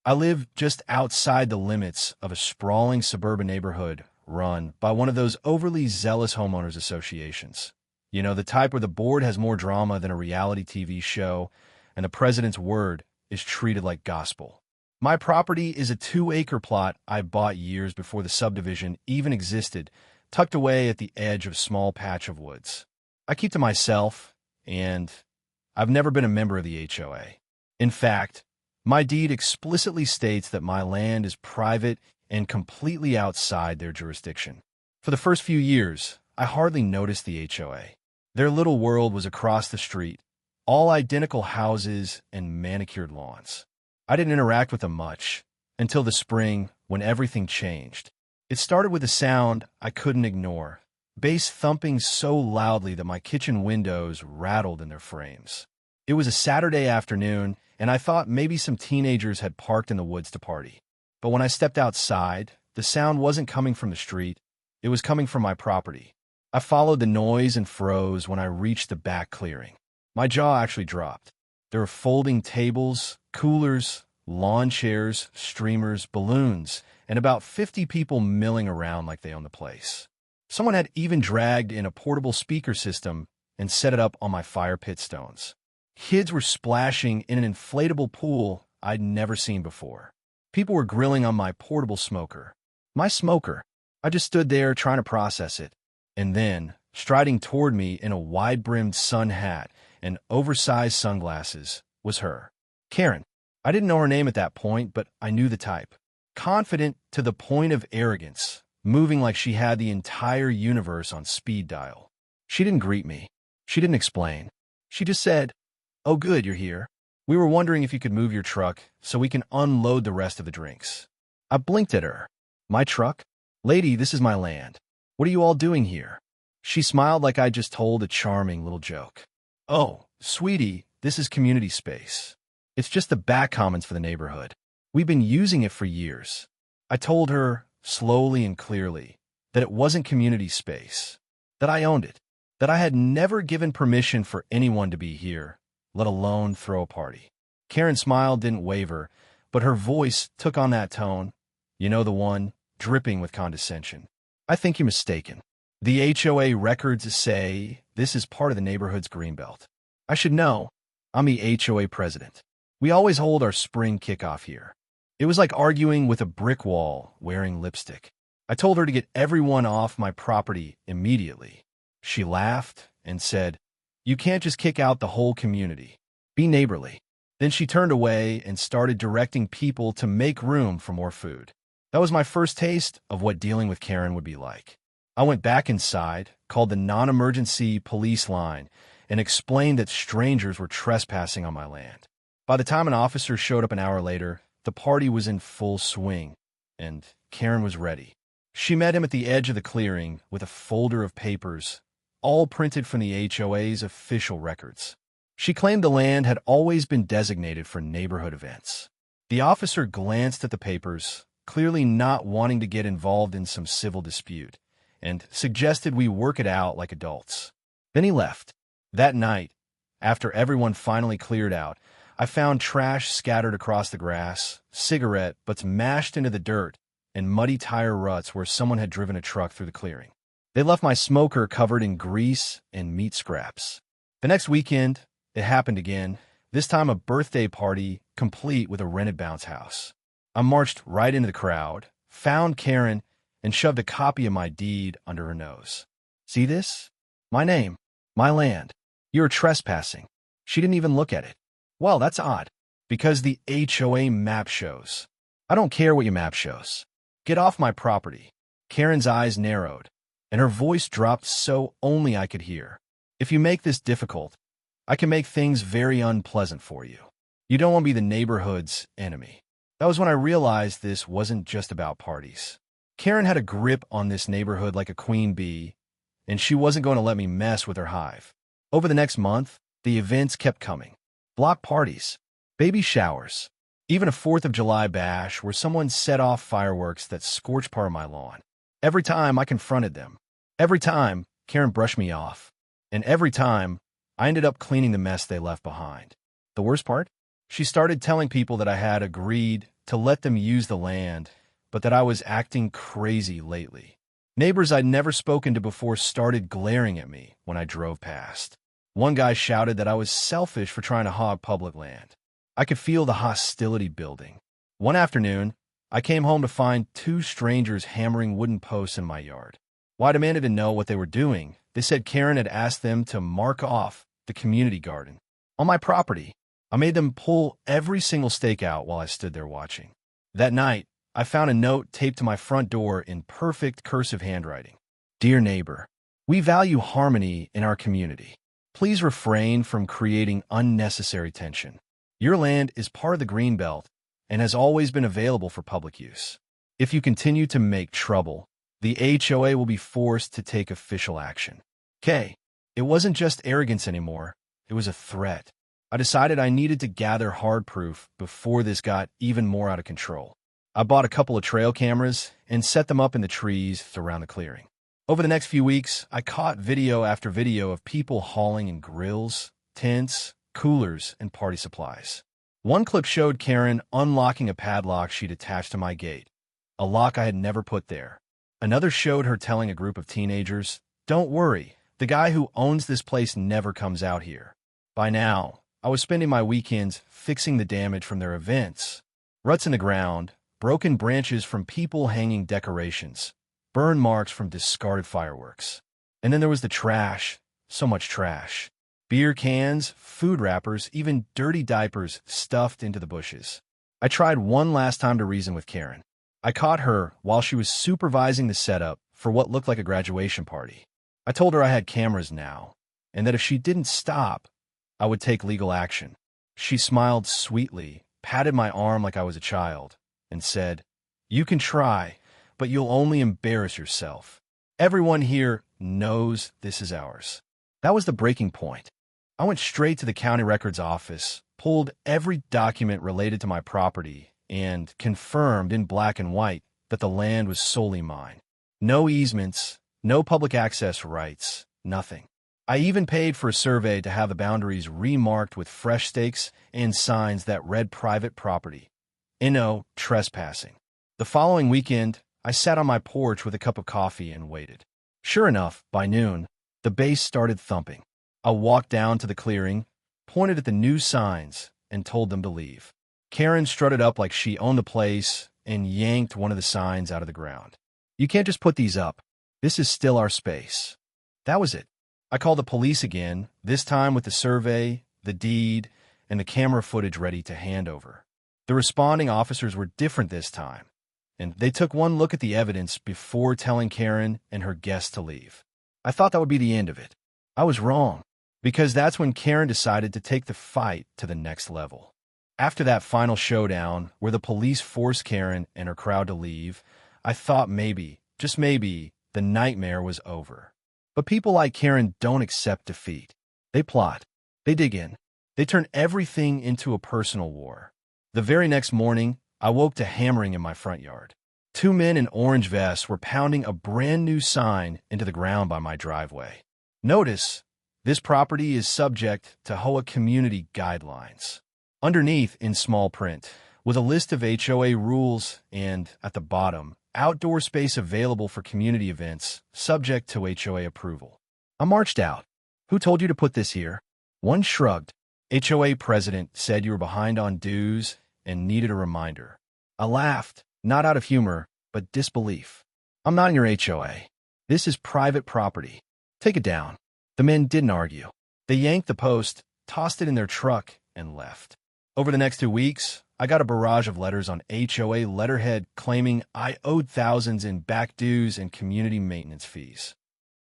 I live just outside the limits of a sprawling suburban neighborhood run by one of those overly zealous homeowners associations. You know, the type where the board has more drama than a reality TV show, and the president's word is treated like gospel. My property is a 2-acre plot I bought years before the subdivision even existed, tucked away at the edge of a small patch of woods. I keep to myself, and I've never been a member of the HOA. In fact, my deed explicitly states that my land is private and completely outside their jurisdiction. For the first few years, I hardly noticed the HOA. Their little world was across the street, all identical houses and manicured lawns. I didn't interact with them much until the spring when everything changed. It started with a sound I couldn't ignore, bass thumping so loudly that my kitchen windows rattled in their frames. It was a Saturday afternoon, and I thought maybe some teenagers had parked in the woods to party. But when I stepped outside, the sound wasn't coming from the street, it was coming from my property. I followed the noise and froze when I reached the back clearing. My jaw actually dropped. There were folding tables, coolers, lawn chairs, streamers, balloons, and about 50 people milling around like they owned the place. Someone had even dragged in a portable speaker system and set it up on my fire pit stones. Kids were splashing in an inflatable pool I'd never seen before. People were grilling on my portable smoker. My smoker. I just stood there trying to process it. And then, striding toward me in a wide-brimmed sun hat and oversized sunglasses, was her. Karen. I didn't know her name at that point, but I knew the type. Confident to the point of arrogance, moving like she had the entire universe on speed dial. She didn't greet me. She didn't explain. She just said, "Oh good, you're here. We were wondering if you could move your truck so we can unload the rest of the drinks." I blinked at her. "My truck? Lady, this is my land. What are you all doing here?" She smiled like I just told a charming little joke. "Oh, sweetie, this is community space. It's just the back commons for the neighborhood. We've been using it for years." I told her, slowly and clearly, that it wasn't community space, that I owned it, that I had never given permission for anyone to be here, let alone throw a party. Karen's smile didn't waver, but her voice took on that tone, you know, the one, dripping with condescension. "I think you're mistaken. The HOA records say this is part of the neighborhood's greenbelt. I should know. I'm the HOA president. We always hold our spring kickoff here." It was like arguing with a brick wall wearing lipstick. I told her to get everyone off my property immediately. She laughed and said, "You can't just kick out the whole community. Be neighborly." Then she turned away and started directing people to make room for more food. That was my first taste of what dealing with Karen would be like. I went back inside, called the non-emergency police line, and explained that strangers were trespassing on my land. By the time an officer showed up an hour later, the party was in full swing, and Karen was ready. She met him at the edge of the clearing with a folder of papers, all printed from the HOA's official records. She claimed the land had always been designated for neighborhood events. The officer glanced at the papers, clearly not wanting to get involved in some civil dispute, and suggested we work it out like adults. Then he left. That night, after everyone finally cleared out, I found trash scattered across the grass, cigarette butts mashed into the dirt, and muddy tire ruts where someone had driven a truck through the clearing. They left my smoker covered in grease and meat scraps. The next weekend, it happened again, this time a birthday party complete with a rented bounce house. I marched right into the crowd, found Karen, and shoved a copy of my deed under her nose. "See this? My name, my land. You're trespassing." She didn't even look at it. "Well, that's odd, because the HOA map shows." "I don't care what your map shows. Get off my property." Karen's eyes narrowed, and her voice dropped so only I could hear. "If you make this difficult, I can make things very unpleasant for you. You don't want to be the neighborhood's enemy." That was when I realized this wasn't just about parties. Karen had a grip on this neighborhood like a queen bee, and she wasn't going to let me mess with her hive. Over the next month, the events kept coming. Block parties, baby showers, even a 4th of July bash where someone set off fireworks that scorched part of my lawn. Every time I confronted them. Every time Karen brushed me off. And every time I ended up cleaning the mess they left behind. The worst part? She started telling people that I had agreed to let them use the land, but that I was acting crazy lately. Neighbors I'd never spoken to before started glaring at me when I drove past. One guy shouted that I was selfish for trying to hog public land. I could feel the hostility building. One afternoon, I came home to find two strangers hammering wooden posts in my yard. While I demanded to know what they were doing, they said Karen had asked them to mark off the community garden on my property. I made them pull every single stake out while I stood there watching. That night, I found a note taped to my front door in perfect cursive handwriting. Dear neighbor, we value harmony in our community. Please refrain from creating unnecessary tension. Your land is part of the Greenbelt and has always been available for public use. If you continue to make trouble, the HOA will be forced to take official action. It wasn't just arrogance anymore. It was a threat. I decided I needed to gather hard proof before this got even more out of control. I bought a couple of trail cameras and set them up in the trees around the clearing. Over the next few weeks, I caught video after video of people hauling in grills, tents, coolers, and party supplies. One clip showed Karen unlocking a padlock she'd attached to my gate, a lock I had never put there. Another showed her telling a group of teenagers, "Don't worry, the guy who owns this place never comes out here." By now, I was spending my weekends fixing the damage from their events. Ruts in the ground, broken branches from people hanging decorations, burn marks from discarded fireworks. And then there was the trash, so much trash. Beer cans, food wrappers, even dirty diapers stuffed into the bushes. I tried one last time to reason with Karen. I caught her while she was supervising the setup for what looked like a graduation party. I told her I had cameras now, and that if she didn't stop, I would take legal action. She smiled sweetly, patted my arm like I was a child, and said, "You can try, but you'll only embarrass yourself. Everyone here knows this is ours." That was the breaking point. I went straight to the county records office, pulled every document related to my property, and confirmed in black and white that the land was solely mine. No easements, no public access rights, nothing. I even paid for a survey to have the boundaries remarked with fresh stakes and signs that read private property. No trespassing. The following weekend, I sat on my porch with a cup of coffee and waited. Sure enough, by noon, the bass started thumping. I walked down to the clearing, pointed at the new signs, and told them to leave. Karen strutted up like she owned the place and yanked one of the signs out of the ground. "You can't just put these up. This is still our space." That was it. I called the police again, this time with the survey, the deed, and the camera footage ready to hand over. The responding officers were different this time, and they took one look at the evidence before telling Karen and her guests to leave. I thought that would be the end of it. I was wrong, because that's when Karen decided to take the fight to the next level. After that final showdown, where the police forced Karen and her crowd to leave, I thought maybe, just maybe, the nightmare was over. But people like Karen don't accept defeat. They plot. They dig in. They turn everything into a personal war. The very next morning, I woke to hammering in my front yard. Two men in orange vests were pounding a brand new sign into the ground by my driveway. Notice, this property is subject to HOA community guidelines. Underneath, in small print, with a list of HOA rules and, at the bottom, outdoor space available for community events, subject to HOA approval. I marched out. "Who told you to put this here?" One shrugged. "HOA president said you were behind on dues and needed a reminder." I laughed, not out of humor, but disbelief. "I'm not in your HOA. This is private property. Take it down." The men didn't argue. They yanked the post, tossed it in their truck, and left. Over the next 2 weeks, I got a barrage of letters on HOA letterhead claiming I owed thousands in back dues and community maintenance fees.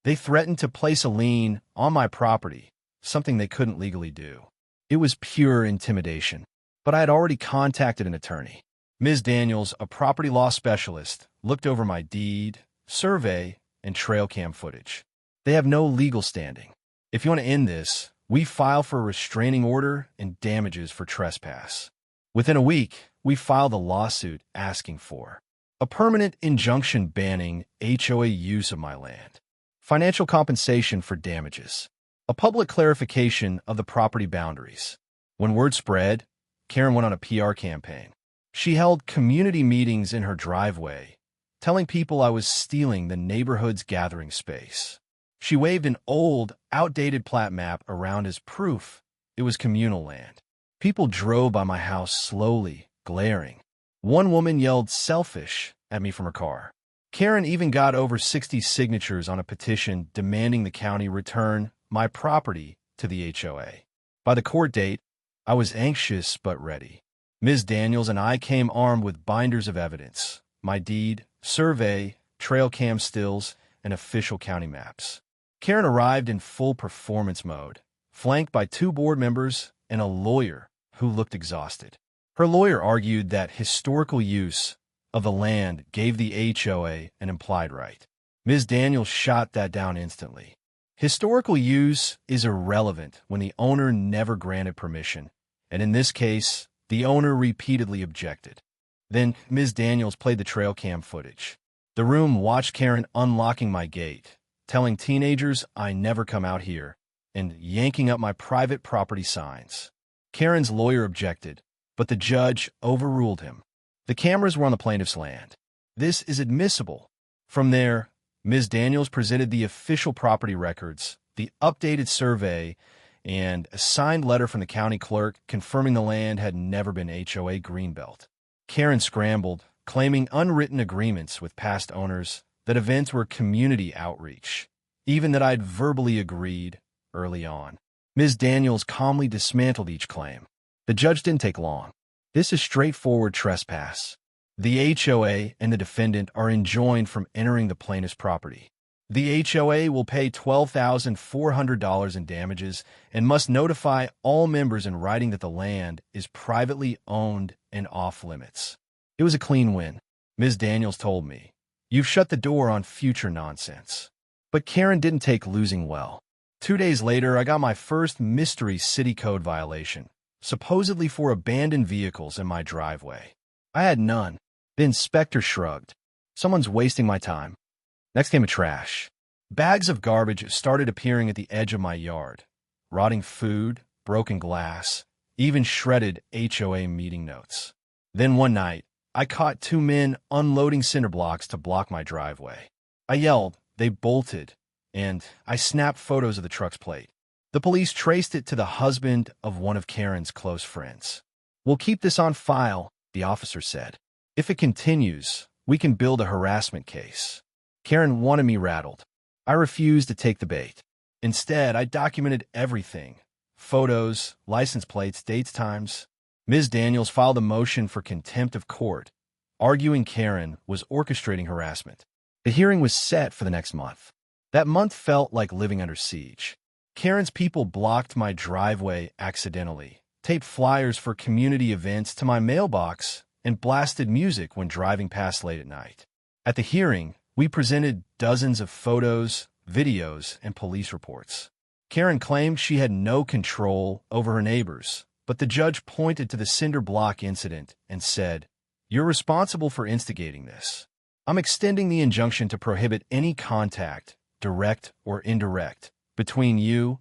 They threatened to place a lien on my property, something they couldn't legally do. It was pure intimidation, but I had already contacted an attorney. Ms. Daniels, a property law specialist, looked over my deed, survey, and trail cam footage. They have no legal standing. If you want to end this, we file for a restraining order and damages for trespass. Within a week, we filed a lawsuit asking for a permanent injunction banning HOA use of my land, financial compensation for damages, a public clarification of the property boundaries. When word spread, Karen went on a PR campaign. She held community meetings in her driveway, telling people I was stealing the neighborhood's gathering space. She waved an old, outdated plat map around as proof it was communal land. People drove by my house slowly, glaring. One woman yelled "selfish" at me from her car. Karen even got over 60 signatures on a petition demanding the county return my property to the HOA. By the court date, I was anxious but ready. Ms. Daniels and I came armed with binders of evidence, my deed, survey, trail cam stills, and official county maps. Karen arrived in full performance mode, flanked by 2 board members and a lawyer who looked exhausted. Her lawyer argued that historical use of the land gave the HOA an implied right. Ms. Daniels shot that down instantly. Historical use is irrelevant when the owner never granted permission, and in this case, the owner repeatedly objected. Then Ms. Daniels played the trail cam footage. The room watched Karen unlocking my gate, telling teenagers I never come out here, and yanking up my private property signs. Karen's lawyer objected, but the judge overruled him. The cameras were on the plaintiff's land. This is admissible. From there, Ms. Daniels presented the official property records, the updated survey, and a signed letter from the county clerk confirming the land had never been HOA greenbelt. Karen scrambled, claiming unwritten agreements with past owners that events were community outreach, even that I'd verbally agreed early on. Ms. Daniels calmly dismantled each claim. The judge didn't take long. This is straightforward trespass. The HOA and the defendant are enjoined from entering the plaintiff's property. The HOA will pay $12,400 in damages and must notify all members in writing that the land is privately owned and off limits. It was a clean win. Ms. Daniels told me, "You've shut the door on future nonsense." But Karen didn't take losing well. 2 days later, I got my first mystery city code violation, supposedly for abandoned vehicles in my driveway. I had none. The inspector shrugged. "Someone's wasting my time." Next came a trash. Bags of garbage started appearing at the edge of my yard. Rotting food, broken glass, even shredded HOA meeting notes. Then one night, I caught 2 men unloading cinder blocks to block my driveway. I yelled, they bolted, and I snapped photos of the truck's plate. The police traced it to the husband of one of Karen's close friends. "We'll keep this on file," the officer said. "If it continues, we can build a harassment case." Karen wanted me rattled. I refused to take the bait. Instead, I documented everything: photos, license plates, dates, times. Ms. Daniels filed a motion for contempt of court, arguing Karen was orchestrating harassment. The hearing was set for the next month. That month felt like living under siege. Karen's people blocked my driveway accidentally, taped flyers for community events to my mailbox, and blasted music when driving past late at night. At the hearing, we presented dozens of photos, videos, and police reports. Karen claimed she had no control over her neighbors, but the judge pointed to the cinder block incident and said, "You're responsible for instigating this. I'm extending the injunction to prohibit any contact, direct or indirect, between you,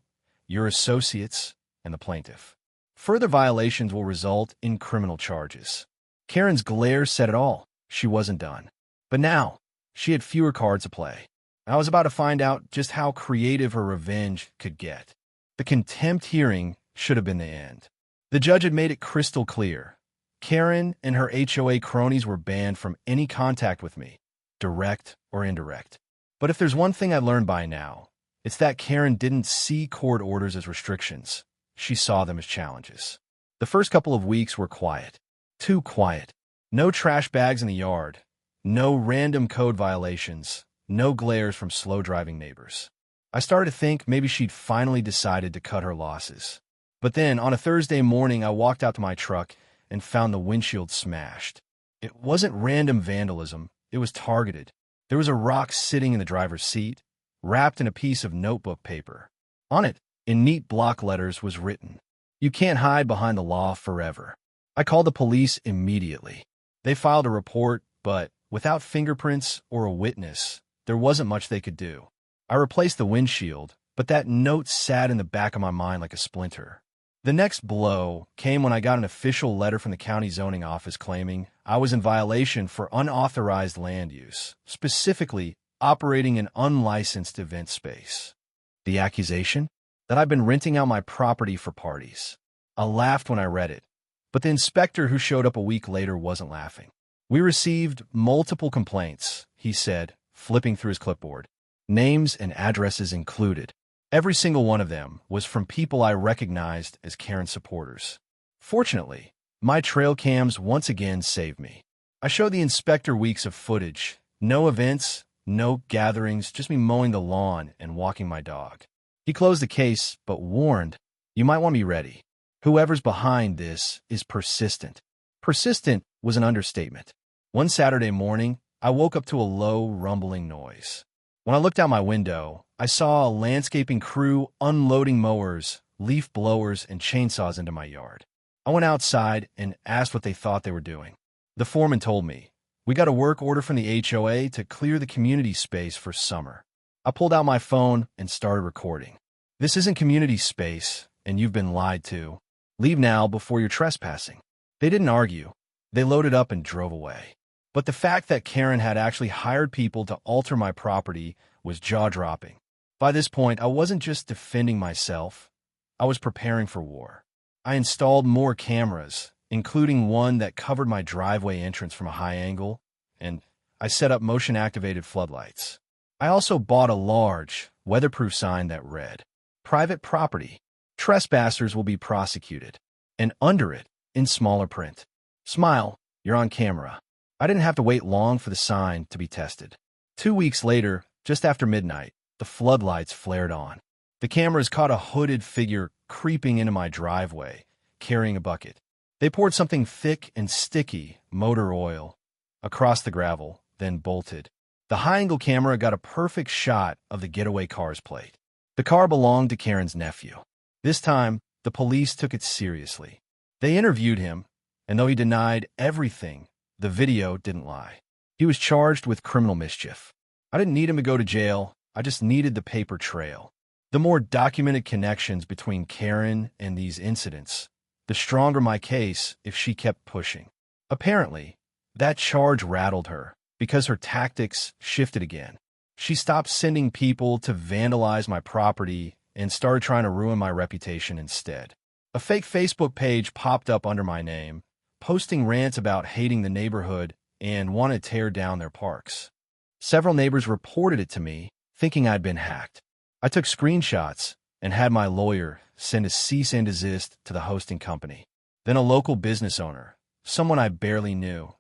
your associates, and the plaintiff. Further violations will result in criminal charges." Karen's glare said it all. She wasn't done. But now, she had fewer cards to play. I was about to find out just how creative her revenge could get. The contempt hearing should have been the end. The judge had made it crystal clear. Karen and her HOA cronies were banned from any contact with me, direct or indirect. But if there's one thing I learned by now, it's that Karen didn't see court orders as restrictions. She saw them as challenges. The first couple of weeks were quiet. Too quiet. No trash bags in the yard. No random code violations. No glares from slow-driving neighbors. I started to think maybe she'd finally decided to cut her losses. But then, on a Thursday morning, I walked out to my truck and found the windshield smashed. It wasn't random vandalism. It was targeted. There was a rock sitting in the driver's seat, wrapped in a piece of notebook paper. On it, in neat block letters, was written, "You can't hide behind the law forever." I called the police immediately. They filed a report, but without fingerprints or a witness, there wasn't much they could do. I replaced the windshield, but that note sat in the back of my mind like a splinter. The next blow came when I got an official letter from the county zoning office claiming I was in violation for unauthorized land use, specifically operating an unlicensed event space. The accusation? That I've been renting out my property for parties. I laughed when I read it, but the inspector who showed up a week later wasn't laughing. We received multiple complaints, he said, flipping through his clipboard. Names and addresses included. Every single one of them was from people I recognized as Karen supporters. Fortunately, my trail cams once again saved me. I showed the inspector weeks of footage. No events, no gatherings, just me mowing the lawn and walking my dog. He closed the case, but warned, you might want to be ready. Whoever's behind this is persistent. Persistent was an understatement. One Saturday morning, I woke up to a low, rumbling noise. When I looked out my window, I saw a landscaping crew unloading mowers, leaf blowers, and chainsaws into my yard. I went outside and asked what they thought they were doing. The foreman told me, we got a work order from the HOA to clear the community space for summer. I pulled out my phone and started recording. This isn't community space, and you've been lied to. Leave now before you're trespassing. They didn't argue. They loaded up and drove away. But the fact that Karen had actually hired people to alter my property was jaw-dropping. By this point, I wasn't just defending myself. I was preparing for war. I installed more cameras, including one that covered my driveway entrance from a high angle, and I set up motion-activated floodlights. I also bought a large, weatherproof sign that read, "Private property. Trespassers will be prosecuted." And under it, in smaller print, "Smile, you're on camera." I didn't have to wait long for the sign to be tested. 2 weeks later, just after midnight, the floodlights flared on. The cameras caught a hooded figure creeping into my driveway, carrying a bucket. They poured something thick and sticky, motor oil, across the gravel, then bolted. The high-angle camera got a perfect shot of the getaway car's plate. The car belonged to Karen's nephew. This time, the police took it seriously. They interviewed him, and though he denied everything, the video didn't lie. He was charged with criminal mischief. I didn't need him to go to jail. I just needed the paper trail. The more documented connections between Karen and these incidents, the stronger my case if she kept pushing. Apparently, that charge rattled her because her tactics shifted again. She stopped sending people to vandalize my property and started trying to ruin my reputation instead. A fake Facebook page popped up under my name, posting rants about hating the neighborhood and wanted to tear down their parks. Several neighbors reported it to me, thinking I'd been hacked. I took screenshots and had my lawyer send a cease and desist to the hosting company. Then a local business owner, someone I barely knew,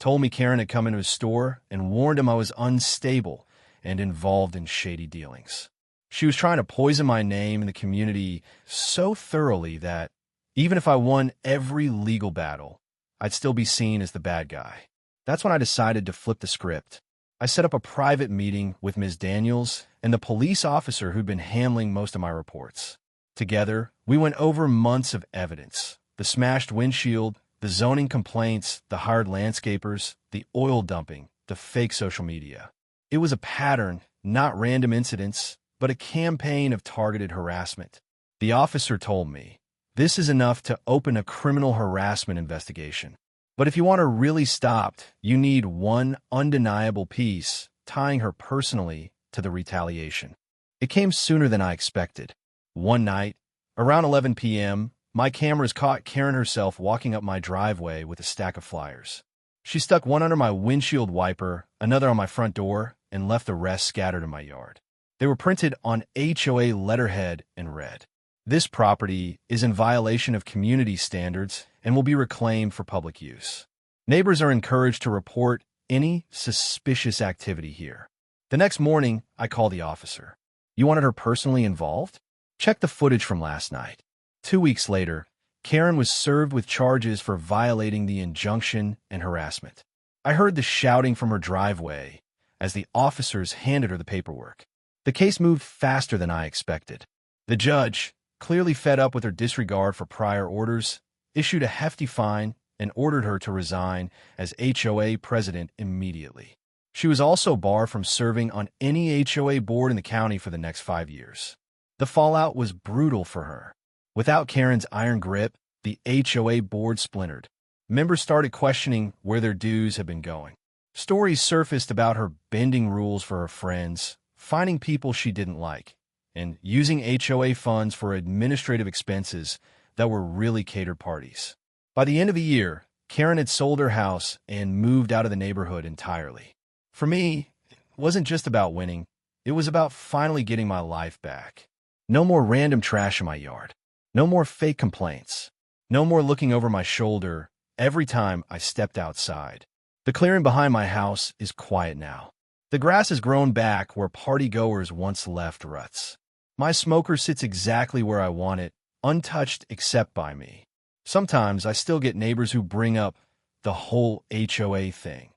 told me Karen had come into his store and warned him I was unstable and involved in shady dealings. She was trying to poison my name in the community so thoroughly that even if I won every legal battle, I'd still be seen as the bad guy. That's when I decided to flip the script. I set up a private meeting with Ms. Daniels and the police officer who'd been handling most of my reports. Together, we went over months of evidence: the smashed windshield, the zoning complaints, the hired landscapers, the oil dumping, the fake social media. It was a pattern, not random incidents, but a campaign of targeted harassment. The officer told me, this is enough to open a criminal harassment investigation. But if you want her really stopped, you need one undeniable piece tying her personally to the retaliation. It came sooner than I expected. One night, around 11 p.m., my cameras caught Karen herself walking up my driveway with a stack of flyers. She stuck one under my windshield wiper, another on my front door, and left the rest scattered in my yard. They were printed on HOA letterhead and read, "This property is in violation of community standards and will be reclaimed for public use. Neighbors are encouraged to report any suspicious activity here." The next morning, I called the officer. "You wanted her personally involved? Check the footage from last night." 2 weeks later, Karen was served with charges for violating the injunction and harassment. I heard the shouting from her driveway as the officers handed her the paperwork. The case moved faster than I expected. The judge, clearly fed up with her disregard for prior orders, issued a hefty fine and ordered her to resign as HOA president immediately. She was also barred from serving on any HOA board in the county for the next 5 years. The fallout was brutal for her. Without Karen's iron grip, the HOA board splintered. Members started questioning where their dues had been going. Stories surfaced about her bending rules for her friends, finding people she didn't like, and using HOA funds for administrative expenses that were really catered parties. By the end of the year, Karen had sold her house and moved out of the neighborhood entirely. For me, it wasn't just about winning. It was about finally getting my life back. No more random trash in my yard. No more fake complaints. No more looking over my shoulder every time I stepped outside. The clearing behind my house is quiet now. The grass has grown back where party-goers once left ruts. My smoker sits exactly where I want it, untouched except by me. Sometimes I still get neighbors who bring up the whole HOA thing,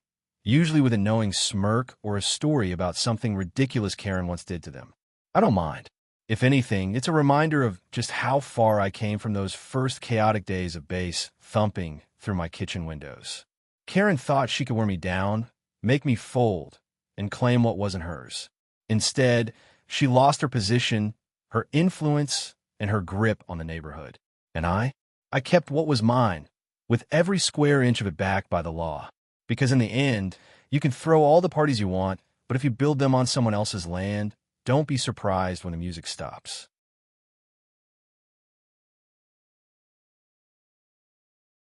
usually with a knowing smirk or a story about something ridiculous Karen once did to them. I don't mind. If anything, it's a reminder of just how far I came from those first chaotic days of bass thumping through my kitchen windows. Karen thought she could wear me down, make me fold, and claim what wasn't hers. Instead, she lost her position, her influence, and her grip on the neighborhood. And I kept what was mine, with every square inch of it backed by the law. Because in the end, you can throw all the parties you want, but if you build them on someone else's land, don't be surprised when the music stops.